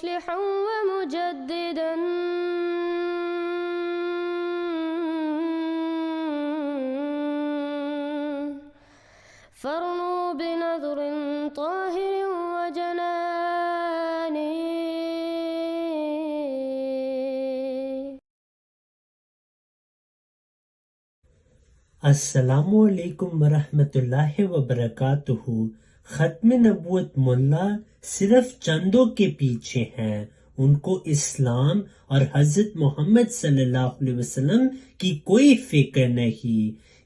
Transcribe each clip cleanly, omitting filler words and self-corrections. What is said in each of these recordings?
مصلحا ومجددا فارنوا بنظر طاهر وجنان. السلام علیکم ورحمۃ اللہ وبرکاتہ. ختم نبوت ملا صرف چندوں کے پیچھے ہیں. ان کو اسلام اور حضرت محمد صلی اللہ علیہ وسلم کی کوئی فکر نہیں.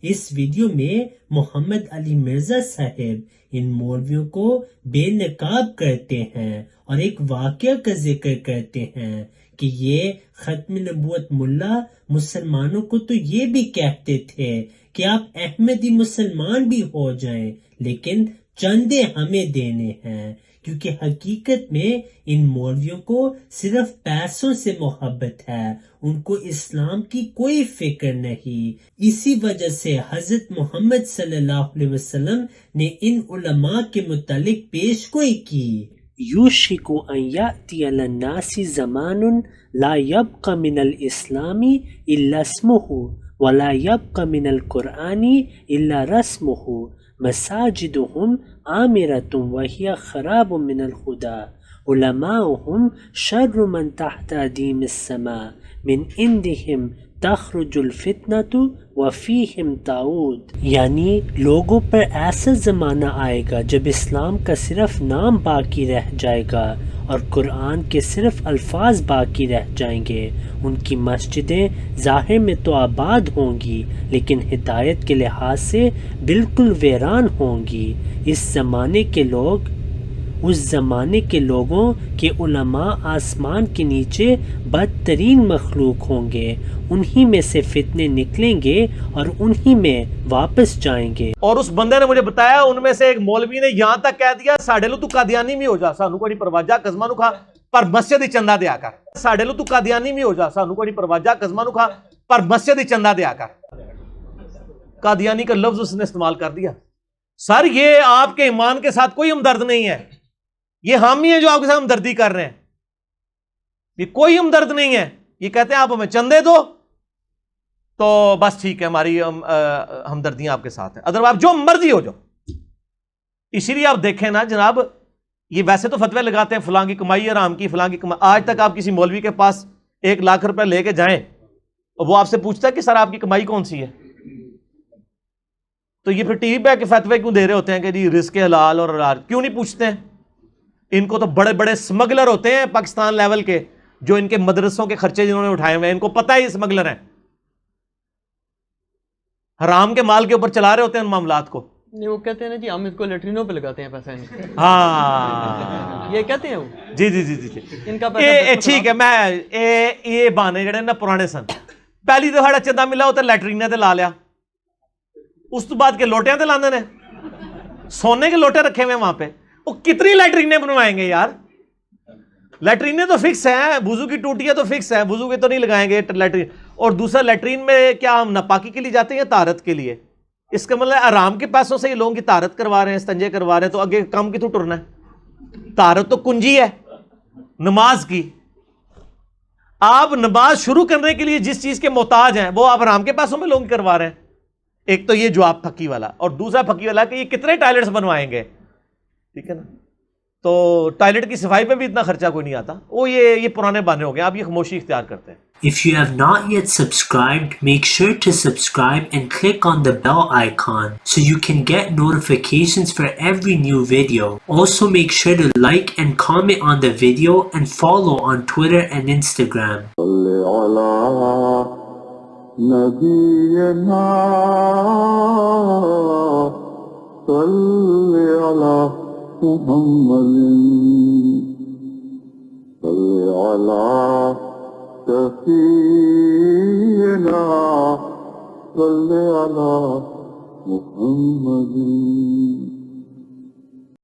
اس ویڈیو میں محمد علی مرزا صاحب ان مولویوں کو بے نقاب کرتے ہیں اور ایک واقعہ کا ذکر کرتے ہیں کہ یہ ختم نبوت ملا مسلمانوں کو تو یہ بھی کہتے تھے کہ آپ احمدی مسلمان بھی ہو جائیں لیکن چندے ہمیں دینے ہیں، کیونکہ حقیقت میں ان مولویوں کو صرف پیسوں سے محبت ہے، ان کو اسلام کی کوئی فکر نہیں. اسی وجہ سے حضرت محمد صلی اللہ علیہ وسلم نے ان علماء کے متعلق پیش گوئی کی. یوشک ان یأتی علی الناس زمان لا یبق من الاسلام الا اسمہ ولا یبق من القرآن الا رسمہ مساجدهم عامرۃ وہی خراب من الخدا علماؤہم شر من تحت ادیم السماء من عندہم تخرج الفتنۃ وفیہم تعود. یعنی لوگوں پر ایسا زمانہ آئے گا جب اسلام کا صرف نام باقی رہ جائے گا اور قرآن کے صرف الفاظ باقی رہ جائیں گے. ان کی مسجدیں ظاہر میں تو آباد ہوں گی لیکن ہدایت کے لحاظ سے بالکل ویران ہوں گی. اس زمانے کے لوگوں کے علماء آسمان کے نیچے بدترین مخلوق ہوں گے. انہی میں سے فتنے نکلیں گے اور انہی میں واپس جائیں گے. اور اس بندے نے مجھے بتایا ان میں سے ایک مولوی نے یہاں تک کہہ دیا ساڑھے لو تو قادیانی بھی ہو جا سانو کوئی پرواجہ قزمانو کھا پر مسجد ہی چندہ دیا کر. ساڑھے لو تو قادیانی بھی ہو جا سانو کوئی پرواجہ قزمانو کھا پر مسجد ہی چندہ دیا کر. قادیانی کا لفظ اس نے استعمال کر دیا. سر یہ آپ کے ایمان کے ساتھ کوئی ہمدرد نہیں ہے، یہ ہم ہی ہیں جو آپ کے ساتھ ہمدردی کر رہے ہیں. یہ کوئی ہمدرد نہیں ہے. یہ کہتے ہیں آپ ہمیں چندے دو تو بس ٹھیک ہے ہماری ہمدردیاں آپ کے ساتھ ہیں، ادروائز آپ جو مرضی ہو جاؤ. اسی لیے آپ دیکھیں نا جناب، یہ ویسے تو فتوے لگاتے ہیں فلاں کی کمائی حرام کی، فلاں کی کمائی. آج تک آپ کسی مولوی کے پاس 1 لاکھ روپے لے کے جائیں اور وہ آپ سے پوچھتا ہے کہ سر آپ کی کمائی کون سی ہے؟ تو یہ پھر ٹی وی پہ کے فتوے کیوں دے رہے ہوتے ہیں کہ جی رزق حلال اور حلال؟ کیوں نہیں پوچھتے ہیں؟ ان کو تو بڑے بڑے اسمگلر ہوتے ہیں پاکستان لیول کے، جو ان کے مدرسوں کے خرچے جنہوں نے اٹھائے ہوئے ہیں، ان کو پتہ ہے یہ اسمگلر ہیں، حرام کے مال کے اوپر چلا رہے ہوتے ہیں ان معاملات کو. وہ کہتے ہیں نا جی ہم اس کو لیٹرینوں پہ لگاتے ہیں پیسہ. ہاں یہ کہتے ہیں وہ جی جی جی جی جی ان کا ٹھیک ہے. میں یہ بانے جڑے نا پرانے سن، پہلی دفعہ چندہ ملا ہوتا لیٹرینے تے لا لیا، اس تو بعد کے لوٹیاں تے لاندے نے، سونے کے لوٹے رکھے ہوئے وہاں پہ. وہ کتنی لیٹرینے بنوائیں گے یار؟ لیٹرینے تو فکس ہیں، وضو کی ٹوٹیاں تو فکس ہیں، وضو کے تو نہیں لگائیں گے لیٹرین. اور دوسرا لیٹرین میں کیا ہم ناپاکی کے لیے جاتے ہیں یا طہارت کے لیے؟ اس کا مطلب آرام کے پیسوں سے یہ لوگوں کی طہارت کروا رہے ہیں، استنجے کروا رہے ہیں، تو آگے کم کتوں ٹرنا ہے؟ طہارت تو کنجی ہے نماز کی. آپ نماز شروع کرنے کے لیے جس چیز کے محتاج ہیں وہ آپ آرام کے پیسوں میں لوگ کروا رہے ہیں. ایک تو یہ جواب پھکی والا، اور دوسرا پھکی والا کہ یہ کتنے ٹائلٹس بنوائیں گے. ٹھیک ہے نا؟ تو ٹائلٹ کی صفائی پہ بھی اتنا خرچہ کوئی نہیں آتا. وہ یہ پرانے بانے ہو گئے، آپ یہ خاموشی اختیار کرتے ہیں. If you have not yet subscribed, make sure to subscribe and click on the bell icon so you can get notifications for every new video. Also make sure to like and comment on the video and follow on Twitter and Instagram. سفینا صلی علی محمد.